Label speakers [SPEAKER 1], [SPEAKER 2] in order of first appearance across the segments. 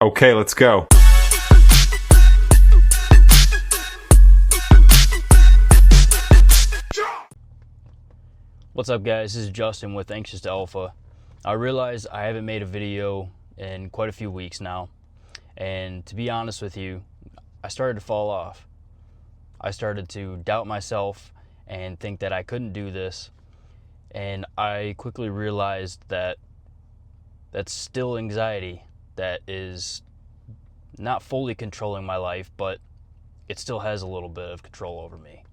[SPEAKER 1] Okay, let's go.
[SPEAKER 2] What's up, guys? This is Justin with Anxious to Alpha. I realize I haven't made a video in quite a few weeks now, and to be honest with you, I started to fall off. I started to doubt myself and think that I couldn't do this, and I quickly realized that that's still anxiety that is not fully controlling my life, but it still has a little bit of control over me.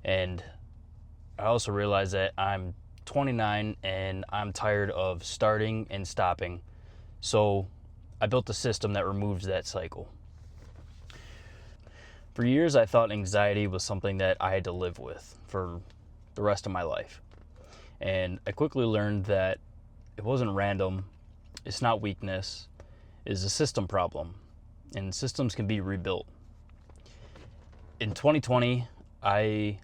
[SPEAKER 2] And I also realized that I'm 29 and I'm tired of starting and stopping. So I built a system that removes that cycle. For years, I thought anxiety was something that I had to live with for the rest of my life. And I quickly learned that it wasn't random, it's not weakness, it's a system problem. And systems can be rebuilt. In 2020, I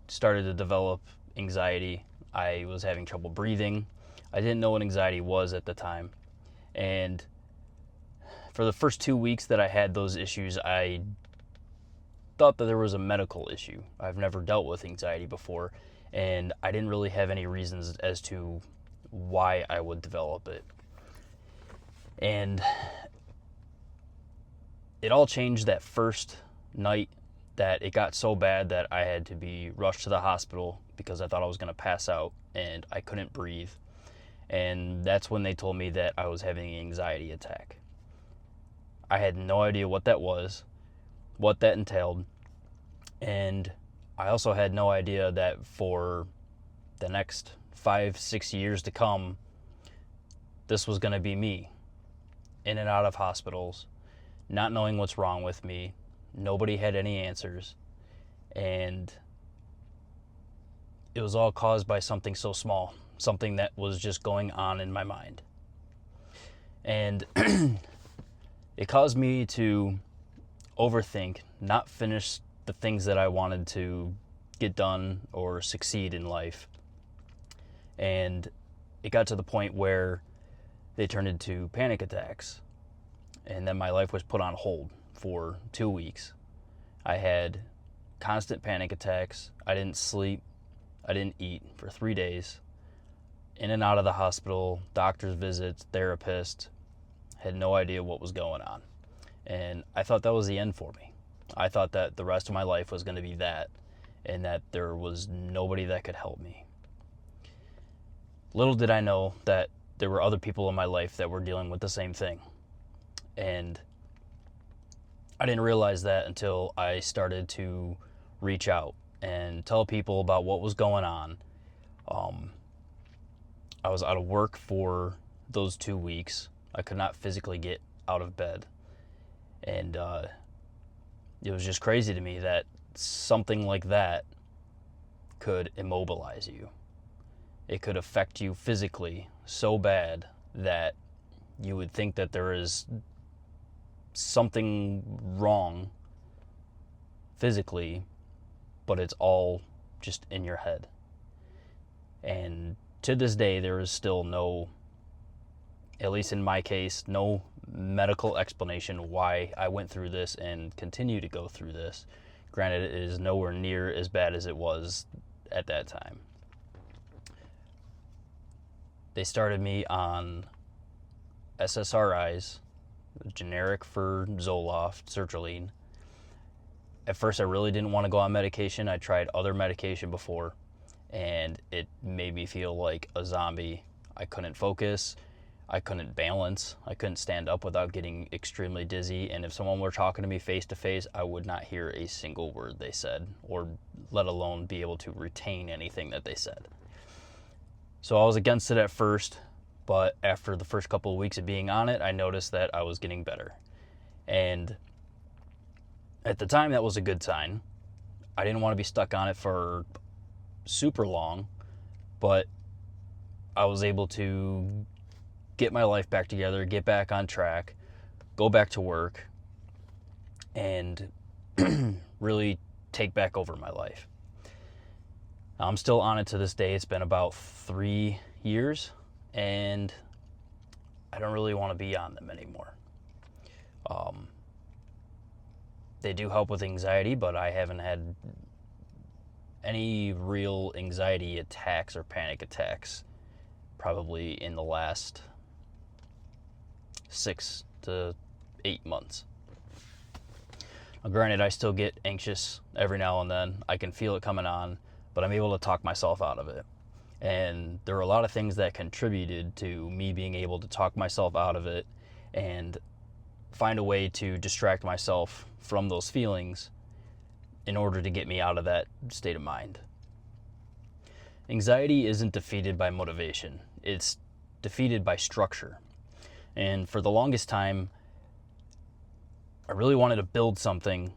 [SPEAKER 2] started to develop anxiety. I was having trouble breathing. I didn't know what anxiety was at the time. And for the first 2 weeks that I had those issues, I thought that there was a medical issue. I've never dealt with anxiety before, and I didn't really have any reasons as to why I would develop it. And it all changed that first night that it got so bad that I had to be rushed to the hospital because I thought I was going to pass out and I couldn't breathe. And that's when they told me that I was having an anxiety attack. I had no idea what that was, what that entailed, and I also had no idea that for the next 5-6 years to come, this was going to be me, in and out of hospitals, not knowing what's wrong with me. Nobody had any answers, and it was all caused by something so small, something that was just going on in my mind. And it caused me to overthink, not finish the things that I wanted to get done or succeed in life. And it got to the point where they turned into panic attacks, and then my life was put on hold for 2 weeks. I had constant panic attacks. I didn't sleep. I didn't eat for 3 days. In and out of the hospital, doctor's visits, therapist. Had no idea what was going on. And I thought that was the end for me. I thought that the rest of my life was going to be that, and that there was nobody that could help me. Little did I know that there were other people in my life that were dealing with the same thing. And I didn't realize that until I started to reach out and tell people about what was going on. I was out of work for those 2 weeks. I could not physically get out of bed. And it was just crazy to me that something like that could immobilize you. It could affect you physically so bad that you would think that there is something wrong physically, but it's all just in your head. And to this day, there is still no, at least in my case, no medical explanation why I went through this and continue to go through this. Granted, it is nowhere near as bad as it was at that time. They started me on SSRIs, generic for Zoloft, sertraline. At first, I really didn't want to go on medication. I tried other medication before, and it made me feel like a zombie. I couldn't focus. I couldn't balance. I couldn't stand up without getting extremely dizzy. And if someone were talking to me face to face, I would not hear a single word they said, or let alone be able to retain anything that they said. So I was against it at first, but after the first couple of weeks of being on it, I noticed that I was getting better. And at the time, that was a good sign. I didn't want to be stuck on it for super long, but I was able to get my life back together, get back on track, go back to work, and really take back over my life. I'm still on it to this day. It's been about 3 years, and I don't really want to be on them anymore. They do help with anxiety, but I haven't had any real anxiety attacks or panic attacks probably in the last 6 to 8 months. Now, granted, I still get anxious every now and then. I can feel it coming on, but I'm able to talk myself out of it. And there are a lot of things that contributed to me being able to talk myself out of it and find a way to distract myself from those feelings in order to get me out of that state of mind. Anxiety isn't defeated by motivation. It's defeated by structure. And for the longest time, I really wanted to build something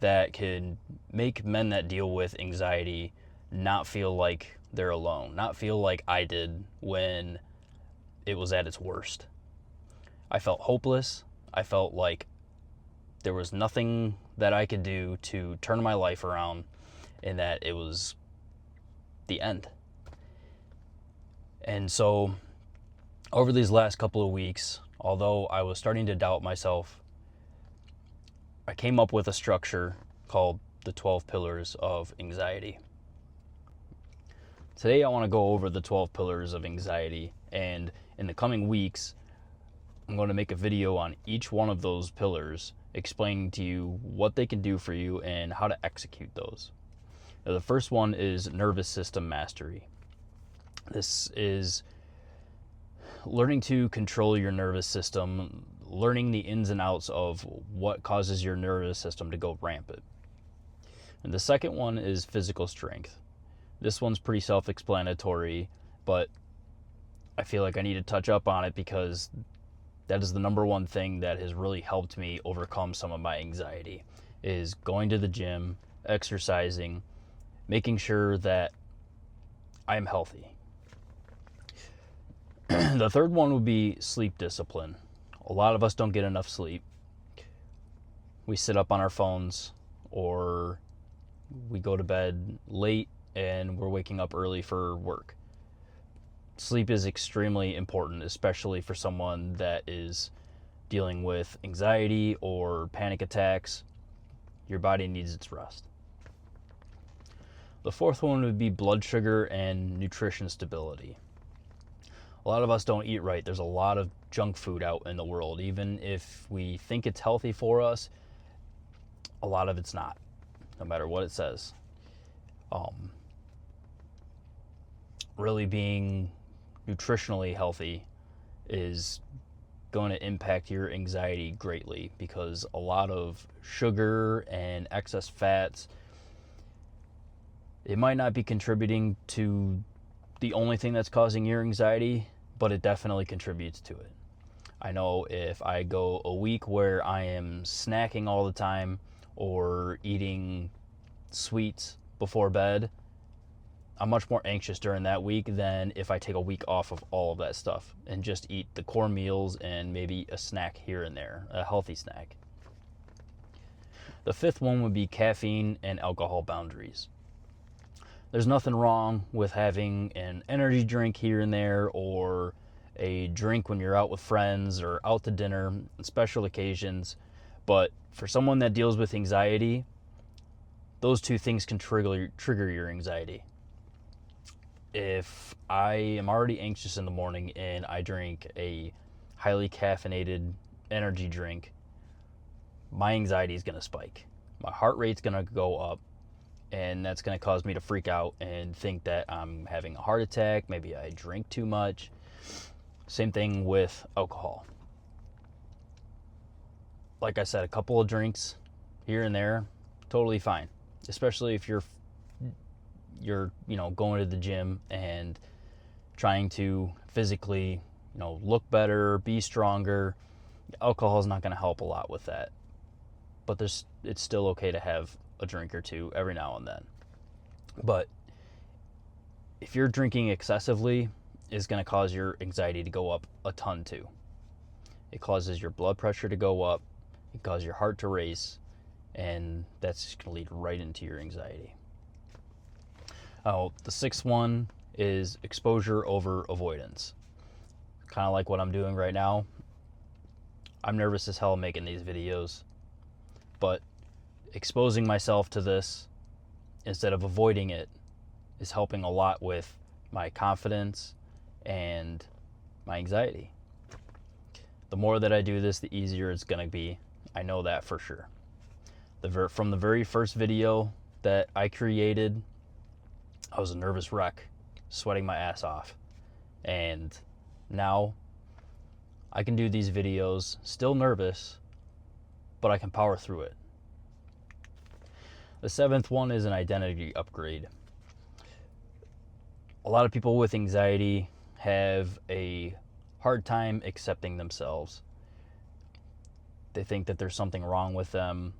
[SPEAKER 2] that could make men that deal with anxiety not feel like they're alone, not feel like I did when it was at its worst. I felt hopeless. I felt like there was nothing that I could do to turn my life around and that it was the end. And so over these last couple of weeks, although I was starting to doubt myself, I came up with a structure called the 12 pillars of anxiety. Today I want to go over the 12 pillars of anxiety, and in the coming weeks I'm going to make a video on each one of those pillars, explaining to you what they can do for you and how to execute those. Now, the first one is nervous system mastery. This is learning to control your nervous system, learning the ins and outs of what causes your nervous system to go rampant. And the second one is physical strength. This one's pretty self-explanatory, but I feel like I need to touch up on it because that is the number one thing that has really helped me overcome some of my anxiety, is going to the gym, exercising, making sure that I'm healthy. The third one would be sleep discipline. A lot of us don't get enough sleep. We sit up on our phones, or we go to bed late and we're waking up early for work. Sleep is extremely important, especially for someone that is dealing with anxiety or panic attacks. Your body needs its rest. The fourth one would be blood sugar and nutrition stability. A lot of us don't eat right. There's a lot of junk food out in the world. Even if we think it's healthy for us, a lot of it's not, no matter what it says. Really being nutritionally healthy is going to impact your anxiety greatly, because a lot of sugar and excess fats, it might not be contributing to the only thing that's causing your anxiety, but it definitely contributes to it. I know if I go a week where I am snacking all the time or eating sweets before bed, I'm much more anxious during that week than if I take a week off of all of that stuff and just eat the core meals and maybe a snack here and there, a healthy snack. The fifth one would be caffeine and alcohol boundaries. There's nothing wrong with having an energy drink here and there, or a drink when you're out with friends or out to dinner on special occasions. But for someone that deals with anxiety, those two things can trigger your anxiety. If I am already anxious in the morning and I drink a highly caffeinated energy drink, my anxiety is going to spike. My heart rate's going to go up, and that's going to cause me to freak out and think that I'm having a heart attack. Maybe I drink too much. Same thing with alcohol. Like I said, a couple of drinks here and there, totally fine. Especially if you're going to the gym and trying to physically, look better, be stronger. Alcohol is not going to help a lot with that. But it's still okay to have a drink or two every now and then. But if you're drinking excessively, it's going to cause your anxiety to go up a ton too. It causes your blood pressure to go up. It causes your heart to race. And that's just going to lead right into your anxiety. The sixth one is exposure over avoidance. Kind of like what I'm doing right now. I'm nervous as hell making these videos, but exposing myself to this instead of avoiding it is helping a lot with my confidence and my anxiety. The more that I do this, the easier it's going to be. I know that for sure. From the very first video that I created, I was a nervous wreck, sweating my ass off. And now I can do these videos, still nervous, but I can power through it. The 7th one is an identity upgrade. A lot of people with anxiety have a hard time accepting themselves. They think that there's something wrong with them,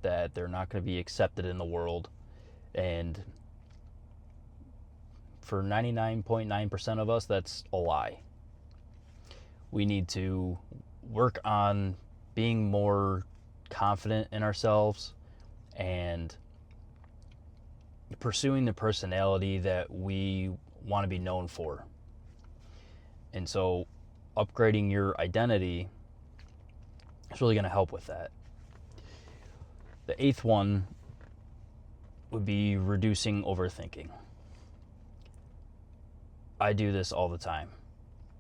[SPEAKER 2] that they're not going to be accepted in the world. And for 99.9% of us, that's a lie. We need to work on being more confident in ourselves and pursuing the personality that we want to be known for. And so upgrading your identity is really going to help with that. The 8th one would be reducing overthinking. I do this all the time.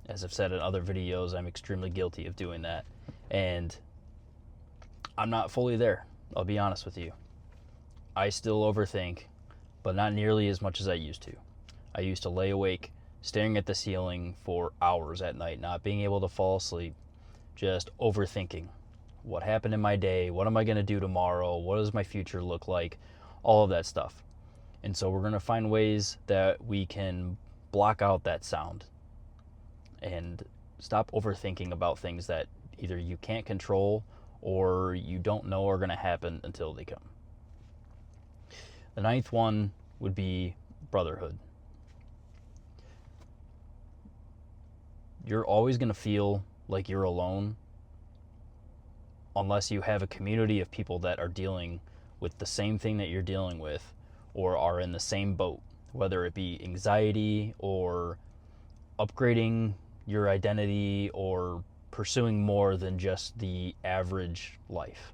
[SPEAKER 2] As I've said in other videos, I'm extremely guilty of doing that. And I'm not fully there, I'll be honest with you. I still overthink, but not nearly as much as I used to. I used to lay awake, staring at the ceiling for hours at night, not being able to fall asleep, just overthinking. What happened in my day? What am I going to do tomorrow? What does my future look like? All of that stuff. And so we're going to find ways that we can block out that sound and stop overthinking about things that either you can't control or you don't know are going to happen until they come. The 9th one would be brotherhood. You're always going to feel like you're alone unless you have a community of people that are dealing with the same thing that you're dealing with or are in the same boat, whether it be anxiety or upgrading your identity or pursuing more than just the average life.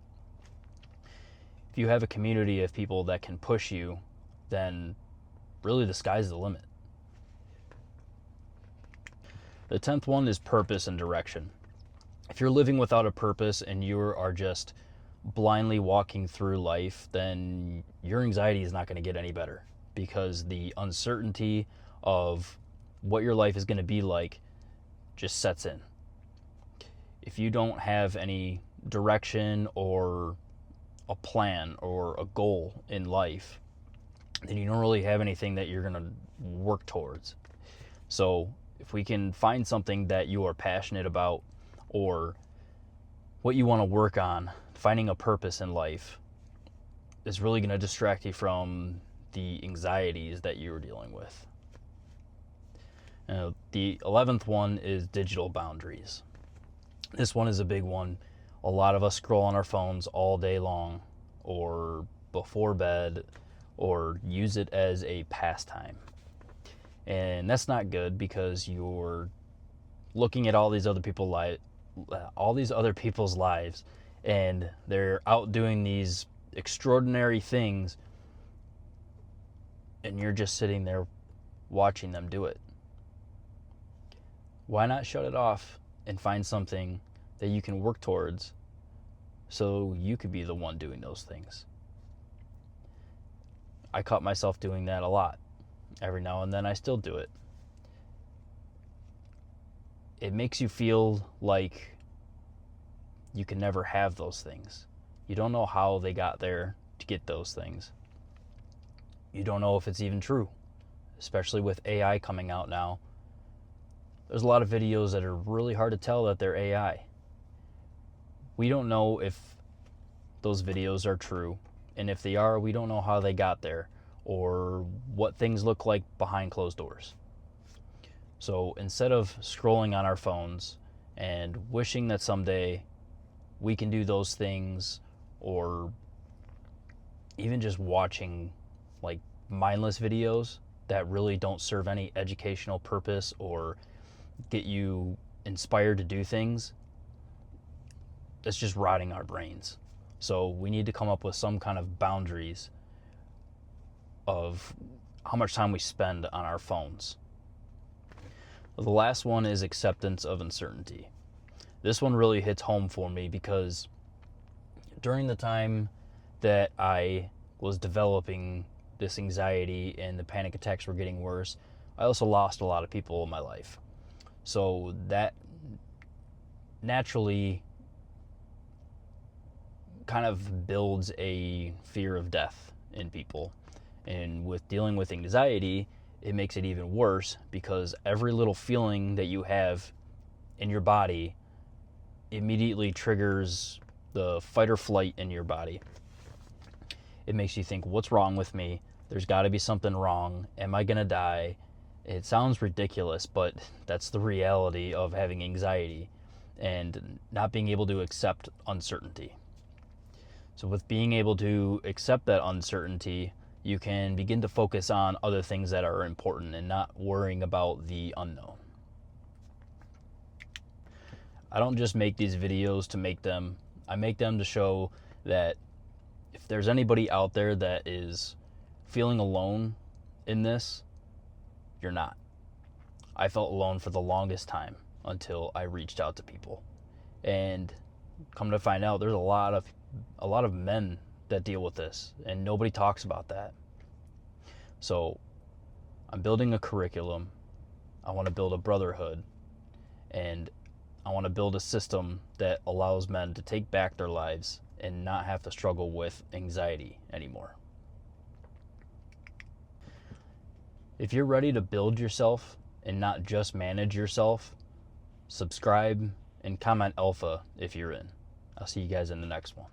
[SPEAKER 2] If you have a community of people that can push you, then really the sky's the limit. The 10th one is purpose and direction. If you're living without a purpose and you are just blindly walking through life, then your anxiety is not going to get any better because the uncertainty of what your life is going to be like just sets in. If you don't have any direction or a plan or a goal in life, then you don't really have anything that you're going to work towards. So if we can find something that you are passionate about or what you want to work on, finding a purpose in life is really going to distract you from the anxieties that you're dealing with. The 11th one is digital boundaries. This one is a big one. A lot of us scroll on our phones all day long or before bed or use it as a pastime. And that's not good because you're looking at all these other people's lives and they're out doing these extraordinary things and you're just sitting there watching them do it. Why not shut it off and find something that you can work towards so you could be the one doing those things? I caught myself doing that a lot. Every now and then I still do it. It makes you feel like you can never have those things. You don't know how they got there to get those things. You don't know if it's even true, especially with AI coming out now. There's a lot of videos that are really hard to tell that they're AI. We don't know if those videos are true, and if they are, we don't know how they got there or what things look like behind closed doors. So instead of scrolling on our phones and wishing that someday we can do those things, or even just watching like mindless videos that really don't serve any educational purpose or get you inspired to do things, that's just rotting our brains. So we need to come up with some kind of boundaries of how much time we spend on our phones. The last one is acceptance of uncertainty. This one really hits home for me because during the time that I was developing this anxiety and the panic attacks were getting worse, I also lost a lot of people in my life. So that naturally kind of builds a fear of death in people. And with dealing with anxiety, it makes it even worse because every little feeling that you have in your body immediately triggers the fight or flight in your body. It makes you think, what's wrong with me? There's got to be something wrong. Am I going to die? It sounds ridiculous, but that's the reality of having anxiety and not being able to accept uncertainty. So with being able to accept that uncertainty, you can begin to focus on other things that are important and not worrying about the unknown. I don't just make these videos to make them. I make them to show that if there's anybody out there that is feeling alone in this, you're not. I felt alone for the longest time until I reached out to people. And come to find out, there's a lot of men that deal with this, and nobody talks about that. So I'm building a curriculum. I want to build a brotherhood, and I want to build a system that allows men to take back their lives and not have to struggle with anxiety anymore. If you're ready to build yourself and not just manage yourself, subscribe and comment alpha if you're in. I'll see you guys in the next one.